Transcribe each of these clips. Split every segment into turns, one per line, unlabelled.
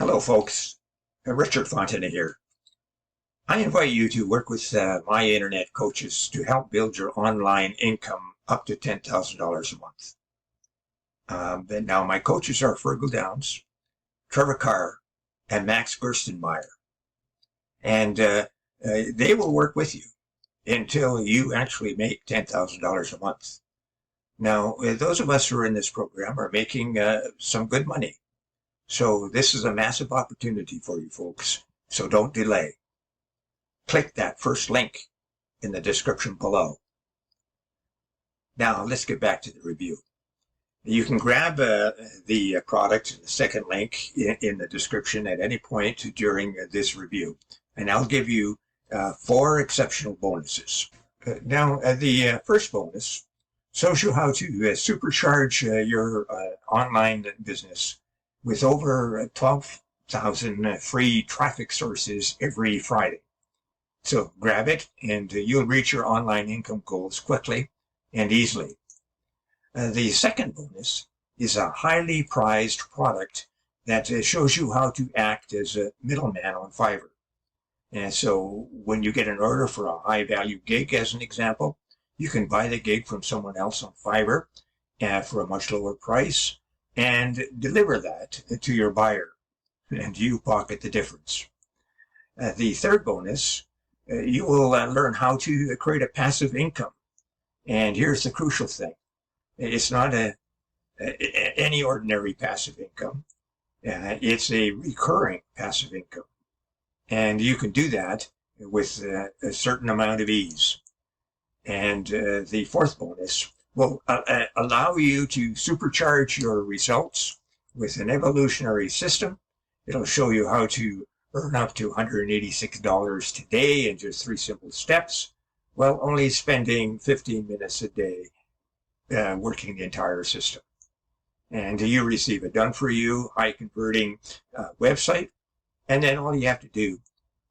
Hello, folks. Richard Fontana here. I invite you to work with my internet coaches to help build your online income up to $10,000 a month. Now, my coaches are Fergal Downs, Trevor Carr, and Max Gerstenmaier. And they will work with you until you actually make $10,000 a month. Now, those of us who are in this program are making some good money. So this is a massive opportunity for you folks. So don't delay. Click that first link in the description below. Now let's get back to the review. You can grab the product, the second link in the description at any point during this review. And I'll give you 4 exceptional bonuses. Now, the first bonus shows you how to supercharge your online business with over 12,000 free traffic sources every Friday. So grab it and you'll reach your online income goals quickly and easily. The second bonus is a highly prized product that shows you how to act as a middleman on Fiverr. And so when you get an order for a high value gig, as an example, you can buy the gig from someone else on Fiverr for a much lower price and deliver that to your buyer, and you pocket the difference. The third bonus, you will learn how to create a passive income. And here's the crucial thing. It's not any ordinary passive income. It's a recurring passive income. And you can do that with a certain amount of ease. And the fourth bonus will allow you to supercharge your results with an evolutionary system. It'll show you how to earn up to $186 today in just 3 simple steps, while only spending 15 minutes a day working the entire system. And you receive a done-for-you, high-converting website, and then all you have to do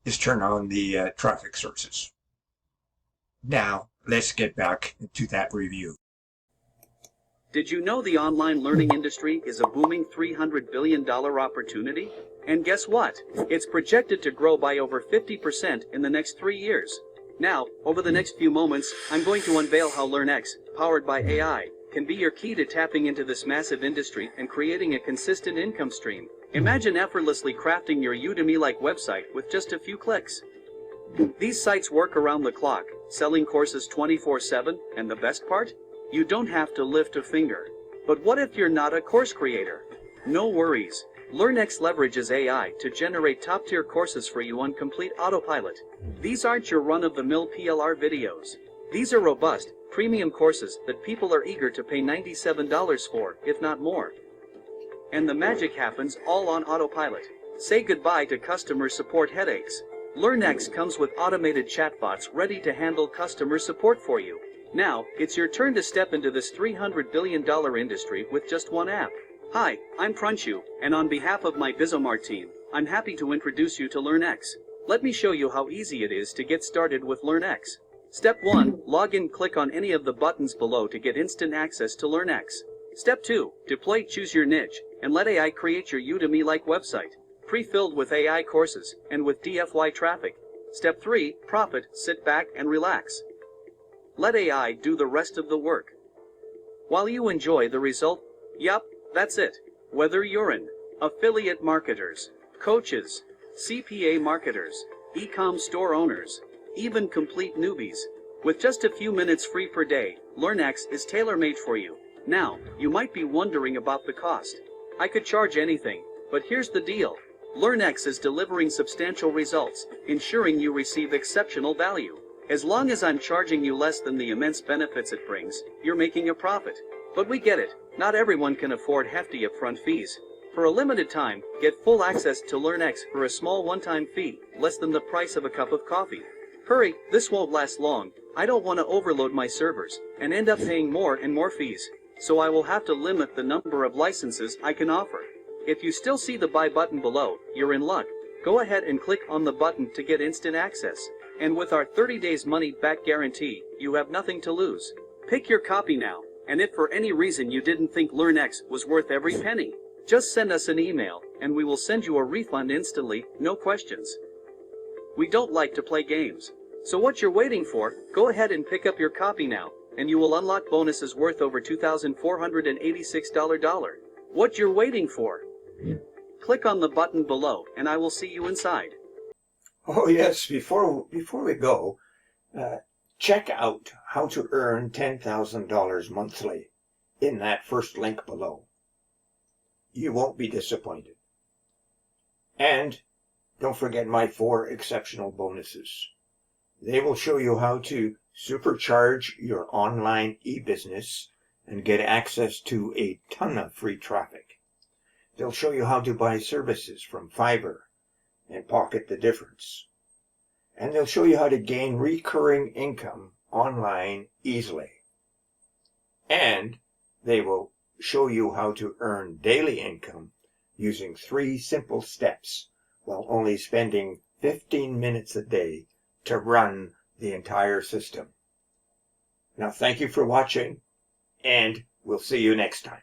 is turn on the traffic sources. Now, let's get back to that review.
Did you know the online learning industry is a booming $300 billion opportunity? And guess what? It's projected to grow by over 50% in the next 3 years. Now, over the next few moments, I'm going to unveil how LearnX, powered by AI, can be your key to tapping into this massive industry and creating a consistent income stream. Imagine effortlessly crafting your Udemy-like website with just a few clicks. These sites work around the clock, selling courses 24/7, and the best part? You don't have to lift a finger. But what if you're not a course creator? No worries. LearnX leverages AI to generate top-tier courses for you on complete autopilot. These aren't your run-of-the-mill PLR videos. These are robust, premium courses that people are eager to pay $97 for, if not more. And the magic happens all on autopilot. Say goodbye to customer support headaches. LearnX comes with automated chatbots ready to handle customer support for you. Now, it's your turn to step into this $300 billion industry with just one app. Hi, I'm Prunchu, and on behalf of my Bizomart team, I'm happy to introduce you to LearnX. Let me show you how easy it is to get started with LearnX. Step 1, log in, click on any of the buttons below to get instant access to LearnX. Step 2, deploy, choose your niche, and let AI create your Udemy-like website, pre-filled with AI courses, and with DFY traffic. Step 3, profit, sit back and relax. Let AI do the rest of the work. While you enjoy the result, yup, that's it. Whether you're an affiliate marketers, coaches, CPA marketers, e-com store owners, even complete newbies, with just a few minutes free per day, LearnX is tailor-made for you. Now, you might be wondering about the cost. I could charge anything, but here's the deal. LearnX is delivering substantial results, ensuring you receive exceptional value. As long as I'm charging you less than the immense benefits it brings, you're making a profit. But we get it, not everyone can afford hefty upfront fees. For a limited time, get full access to LearnX for a small one-time fee, less than the price of a cup of coffee. Hurry, this won't last long. I don't want to overload my servers, and end up paying more and more fees. So I will have to limit the number of licenses I can offer. If you still see the buy button below, you're in luck. Go ahead and click on the button to get instant access. And with our 30 days money-back guarantee, you have nothing to lose. Pick your copy now, and if for any reason you didn't think LearnX was worth every penny, just send us an email, and we will send you a refund instantly, no questions. We don't like to play games. So what you're waiting for, go ahead and pick up your copy now, and you will unlock bonuses worth over $2,486. What you're waiting for? Click on the button below, and I will see you inside.
Oh yes, before we go, check out how to earn $10,000 monthly in that first link below. You won't be disappointed. And don't forget my 4 exceptional bonuses. They will show you how to supercharge your online e-business and get access to a ton of free traffic. They'll show you how to buy services from Fiverr and pocket the difference. And they'll show you how to gain recurring income online easily. And they will show you how to earn daily income using 3 simple steps while only spending 15 minutes a day to run the entire system. Now, thank you for watching, and we'll see you next time.